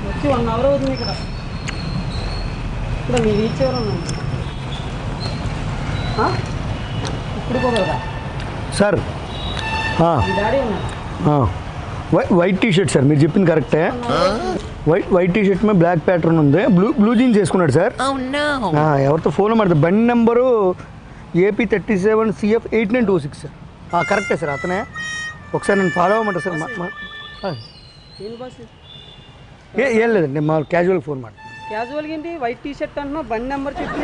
వచ్చి 1 అవర్ అవుతుంది ఇక్కడ. ఇప్పుడు మీరు రీచ్ ఎవరు ఇప్పుడు పోగలరా సార్? మీ డాడీ ఉన్నారు. వైట్ టీ షర్ట్ సార్, మీరు చెప్పింది కరెక్టే. వైట్ టీ షర్ట్ మీద బ్లాక్ ప్యాటర్న్ ఉంది, బ్లూ జీన్స్ వేసుకున్నాడు సార్. ఎవరితో ఫోన్ మాట్లాడు, బండి నెంబరు AP 37 CF 8926 సార్. కరెక్టే సార్, అతనే. ఒకసారి నేను ఫాలో అవ్వమంటారు సార్. ఏం లేదండి, నేను మా క్యాజువల్గా ఫోన్ మాట్లాడు. క్యాజువల్గా ఏంటి వైట్ టీ షర్ట్ అంటున్నావు, బండి నెంబర్ చెప్పి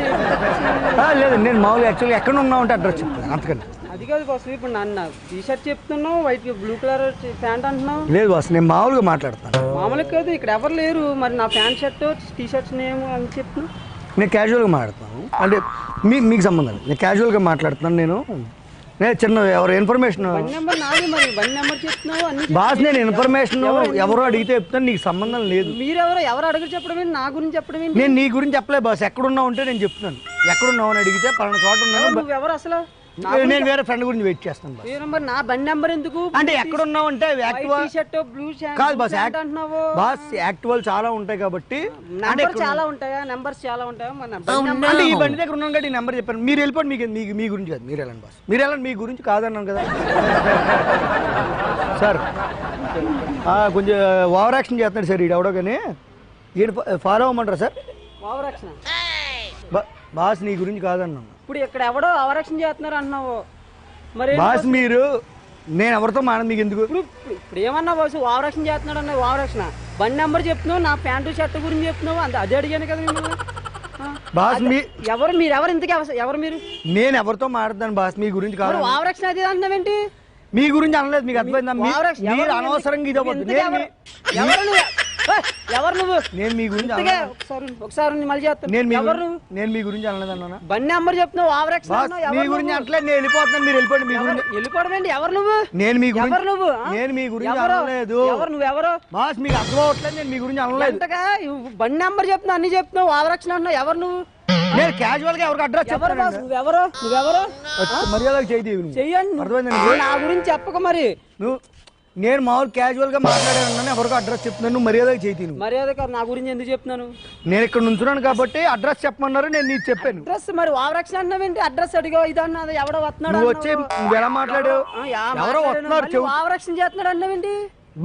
లేదండి, నేను మామూలుగా యాక్చువల్గా ఎక్కడ ఉన్నావు అంటే అడ్రస్ చెప్తాను అంతకండి. అది కాదు బాస్, ఇప్పుడు నన్ను టీ షర్ట్ చెప్తున్నావు, వైట్ బ్లూ కలర్ ప్యాంట్ అంటున్నావు. లేదు బాస్, నేను మామూలుగా మాట్లాడతాను. మామూలుగా కాదు, ఇక్కడ ఎవరు లేరు, మరి నా pant shirt T shirts name అని చెప్తున్నావు. నేను క్యాజువల్గా మాట్లాడుతున్నాను, అంటే మీకు సంబంధం లేదు. నేను క్యాజువల్గా మాట్లాడుతున్నాను. నేను చిన్న ఎవరు ఇన్ఫర్మేషన్ బండి నెంబర్ నాది, మరి బండి నెంబర్ చెప్తున్నావు అన్ని బాస్. నేను ఇన్ఫర్మేషన్ ఎవరో అడిగితే చెప్తాను, నీకు సంబంధం లేదు. ఎవరు అడుగు చెప్పడం ఏంటి, నా గురించి చెప్పడం ఏంటి? నేను నీ గురించి చెప్పలే బాస్. ఎక్కడున్నావు అంటే నేను చెప్తున్నాను, ఎక్కడున్నావు అని అడిగితే పలానా చోట ఉన్నాను. ఎవరు అసలు? నేను వేరే ఫ్రెండ్ గురించి వెయిట్ చేస్తాను బాస్. నెంబర్ నా బండి నెంబర్ ఎందుకు అంటే ఎక్కడున్నావు అంటే బ్లూ కాదు బాస్, అంటున్నావు. బాస్ యాక్టివల్ చాలా ఉంటాయి కాబట్టి. చాలా ఉంటాయా, నెంబర్స్ చాలా ఉంటాయా? అంటే ఈ బండి దగ్గర ఉన్నాను కాబట్టి ఈ నెంబర్ చెప్పాను. మీరు వెళ్ళిపోండి, మీకు మీ గురించి కాదు, మీరు వెళ్ళండి బాస్. మీరు వెళ్ళండి, మీ గురించి కాదన్నాను కదా సార్. కొంచెం ఓవర్ యాక్షన్ చేస్తున్నాడు సార్ ఈడు ఎవడో, కానీ ఈయన ఫాలో అవ్వమంటారా సార్? ఓవర్ యాక్షన్ బాస్, నీ గురించి కాదన్నాను. ఇప్పుడు ఇక్కడ ఎవడో ఓవర్ యాక్షన్ చేస్తున్నారు అంటున్నావు, మరి బాస్ మీరు నేను ఎవరితో మాట్లాడి మీకు ఎందుకు? ఇప్పుడు ఏమన్నా బాస్, ఓవర్ యాక్షన్ చేస్తున్నాడు అన్న. ఓవర్ యాక్షన్ బండి నెంబర్ చెప్తున్నావు, నా ప్యాంటు షర్ట్ గురించి చెప్తున్నావు, అంత అదే అడిగాను కదా మిమ్మల్ని. బాస్ మీరు ఇంతకీ ఎవరు మీరు? నేను ఎవరితో మాట్లాడతాను బాస్, మీ గురించి కాదు. ఓవర్ యాక్షన్ అది అంటున్నావేంటి? మీ గురించి అనలేదు, మీకు అర్థమైందా? మీరు అనవసరంగా ఇది అవ్వద్దు. ఎవరు నువ్వు? నేను మీ గురించి ఒకసారి మళ్ళీ చెప్తాను. నేను మీ గురించి అనలేదు అన్నా. బండి నెంబర్ చెప్తున్నావు, ఓవర్ యాక్షన్ మీ గురించి అంటలేదు. నేను వెళ్ళిపోతున్నాను, మీరు వెళ్ళిపోండి. మీ గురించి వెళ్ళిపోవడం ఏంటి? ఎవరు నువ్వు? నేను మీ గురించి నువ్వు? నేను మీ గురించి అనలేదు. నువ్వెవరు బాస్? మీకు అర్థం అవ్వట్లేదు, నేను మీ గురించి అనలేదు. బండి నెంబర్ చెప్తున్నావు, అన్ని చెప్తున్నావు, ఓవర్ యాక్షన్ అంటున్నావు. ఎవరు నువ్వు? నేను క్యాజువల్ గా ఎవరికి అడ్రస్ చెప్పాను. నువ్వెవరు? మర్యాదగా చెయ్యండి. అర్థమైంది? నా గురించి చెప్పక మరి. నేను మామూలు క్యాజువల్ గా మాట్లాడాను, ఎవరికి అడ్రస్ చెప్తున్నాను. నువ్వు మర్యాదగా చేయి. మర్యాద నా గురించి ఎందుకు చెప్తున్నాను? నేను ఇక్కడ నుంచున్నాను కాబట్టి అడ్రస్ చెప్పమన్నారు, నేను నీకు చెప్పాను. అడ్రస్ మరి ఓవర్ యాక్షన్ అన్నావేంటి? అడ్రస్ అడిగా ఇదన్నా, ఎవడో వస్తున్నాడు. నువ్వు వచ్చి నువ్వు ఎలా మాట్లాడావు? ఎవరో వస్తున్నారు, ఓవర్ యాక్షన్ చేస్తున్నాడు అన్నావేంటి?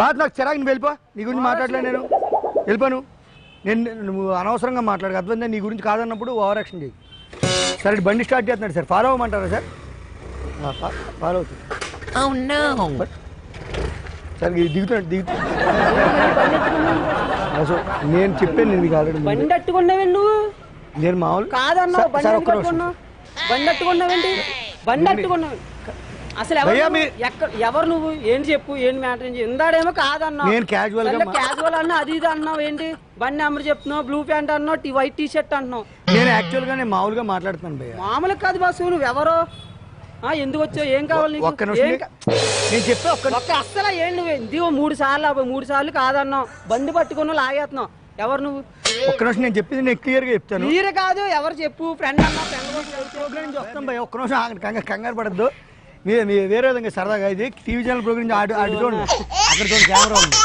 బాధ నాకు చిరాకు. నువ్వు వెళ్ళిపో, నీ గురించి మాట్లాడలే. నేను వెళ్ళిపోను. నువ్వు అనవసరంగా మాట్లాడక. అర్థమైందా? నీ గురించి కాదన్నప్పుడు ఓవర్ యాక్షన్ చేయి. సరే, బండి స్టార్ట్ చేస్తున్నాడు సార్. ఫాలో అవ్వమంటారా సార్? ఫాలో అవుతుంది సార్. దిగుతున్నాడు. నేను చెప్పాను, నేను మీకు ఆల్రెడీ. బండి అట్టుకున్నావే నువ్వు? నేను మామూలు కాదన్నావు. బండి అట్టుకున్నావేంటి? బండి అట్టుకున్నావు అసలు ఎవరు నువ్వు? ఏంటి చెప్పు, ఏంటి మ్యాటర్? ఇందాడేమో కాదన్నావు, నేను క్యాజువల్ అన్నా, అది ఇది అన్నావు. ఏంటి బండి నెంబర్ చెప్తున్నావు, బ్లూ ప్యాంట్ అన్నావు, వైట్ టీ షర్ట్ అంటున్నావు. నేను యాక్చువల్ గా నేను మామూలుగా మాట్లాడుతున్నాను భయ్యా. మామూలుగా కాదు బాసు, నువ్వెవరో, ఎందుకు వచ్చావు, ఏం కావాలి నీకు? నేను చెప్పే అస్సలు ఏం నువ్వు 3 సార్లు కాదన్నావు, బండి పట్టుకున్నావు, లాగేస్తున్నావు. ఎవరు నువ్వు? ఒక్క నిమిషం, నేను చెప్పింది నేను క్లియర్ గా చెప్తాను. క్లియర్ కాదు, ఎవరు చెప్పు? ఫ్రెండ్ అన్నా, ప్రోగ్రామ్ నుంచి వస్తాం భయ్యా. ఒక్క నిమిషం, కంగారు పడద్దు. మీరు వేరే విధంగా సరదాగా ఇది టీవీ ఛానల్ ప్రోగ్రామ్ అటు చూడండి, అక్కడ చూడండి, కెమెరా ఉంది.